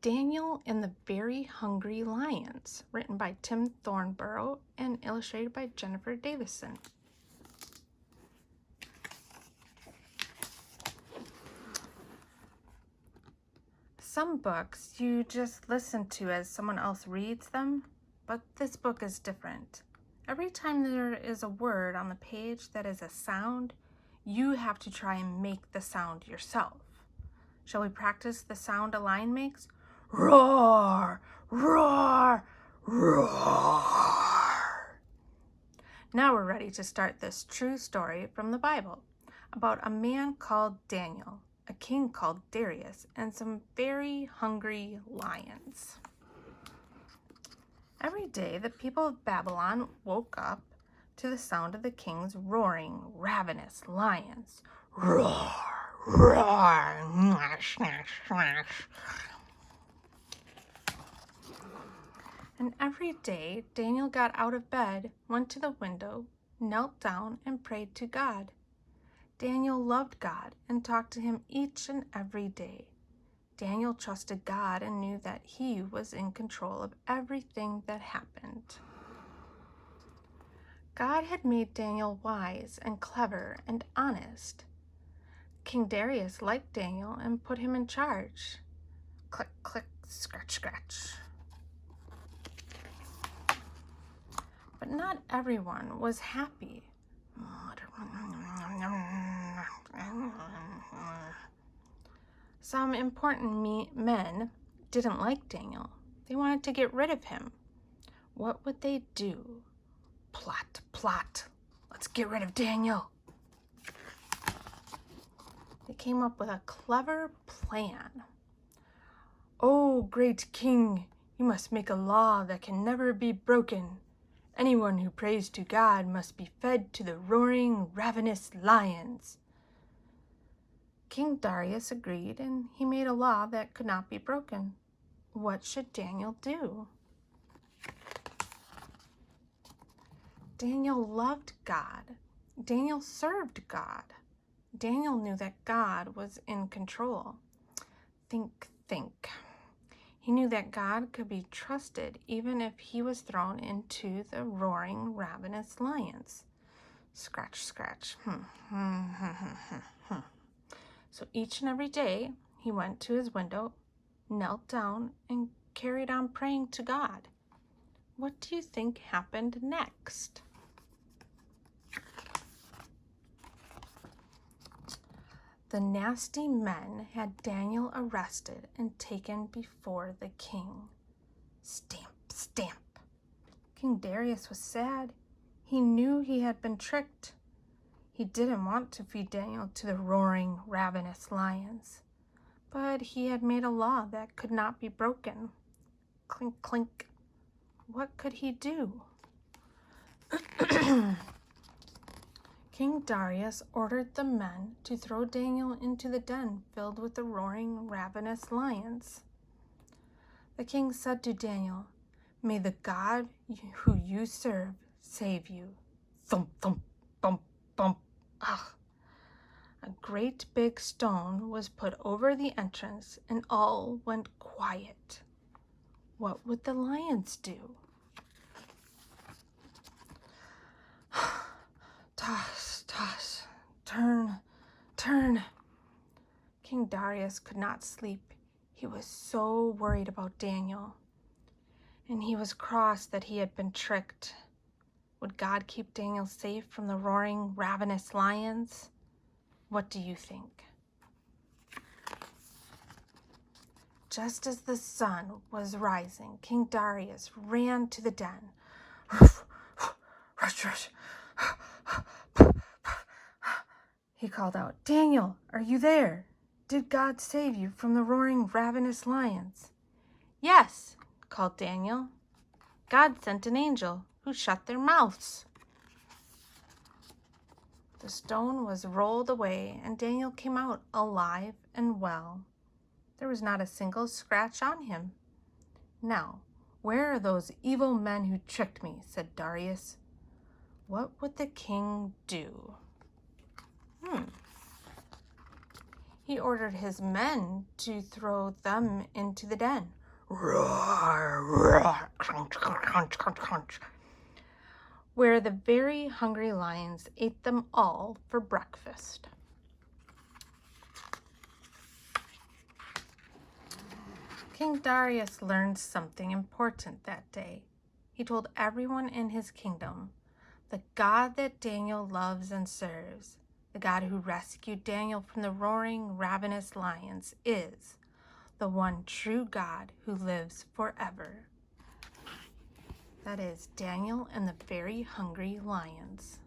Daniel and the Very Hungry Lions, written by Tim Thornborough and illustrated by Jennifer Davison. Some books you just listen to as someone else reads them, but this book is different. Every time there is a word on the page that is a sound, you have to try and make the sound yourself. Shall we practice the sound a lion makes? Roar, roar, roar. Now we're ready to start this true story from the Bible about a man called Daniel, a king called Darius, and some very hungry lions. Every day the people of Babylon woke up to the sound of the king's roaring, ravenous lions. Roar, roar, nash, nash, nash. And every day Daniel got out of bed, went to the window, knelt down, and prayed to God. Daniel loved God and talked to him each and every day. Daniel trusted God and knew that he was in control of everything that happened. God had made Daniel wise and clever and honest. King Darius liked Daniel and put him in charge. Click, click, scratch, scratch. But not everyone was happy. Some important men didn't like Daniel. They wanted to get rid of him. What would they do? Plot, plot. Let's get rid of Daniel. They came up with a clever plan. Oh, great king, you must make a law that can never be broken. Anyone who prays to God must be fed to the roaring, ravenous lions. King Darius agreed, and he made a law that could not be broken. What should Daniel do? Daniel loved God. Daniel served God. Daniel knew that God was in control. Think. He knew that God could be trusted even if he was thrown into the roaring, ravenous lions. Scratch, scratch. So each and every day, he went to his window, knelt down, and carried on praying to God. What do you think happened next? The nasty men had Daniel arrested and taken before the king. Stamp, stamp. King Darius was sad. He knew he had been tricked. He didn't want to feed Daniel to the roaring, ravenous lions. But he had made a law that could not be broken. Clink, clink. What could he do? King Darius ordered the men to throw Daniel into the den filled with the roaring, ravenous lions. The king said to Daniel, "May the God who you serve save you." Thump, thump, bump, bump. Ugh. A great big stone was put over the entrance, and all went quiet. What would the lions do? Toss, toss, turn, turn. King Darius could not sleep. He was so worried about Daniel. And he was cross that he had been tricked. Would God keep Daniel safe from the roaring, ravenous lions? What do you think? Just as the sun was rising, King Darius ran to the den. Rush, rush. He called out, "Daniel, are you there? Did God save you from the roaring, ravenous lions?" "Yes," called Daniel. "God sent an angel who shut their mouths." The stone was rolled away, and Daniel came out alive and well. There was not a single scratch on him. "Now, where are those evil men who tricked me?" said Darius. What would the king do? he ordered his men to throw them into the den. Roar, roar, crunch, crunch, crunch, crunch, where the very hungry lions ate them all for breakfast. King Darius learned something important that day. He told everyone in his kingdom, the God that Daniel loves and serves, the God who rescued Daniel from the roaring, ravenous lions, is the one true God who lives forever. That is Daniel and the very hungry lions.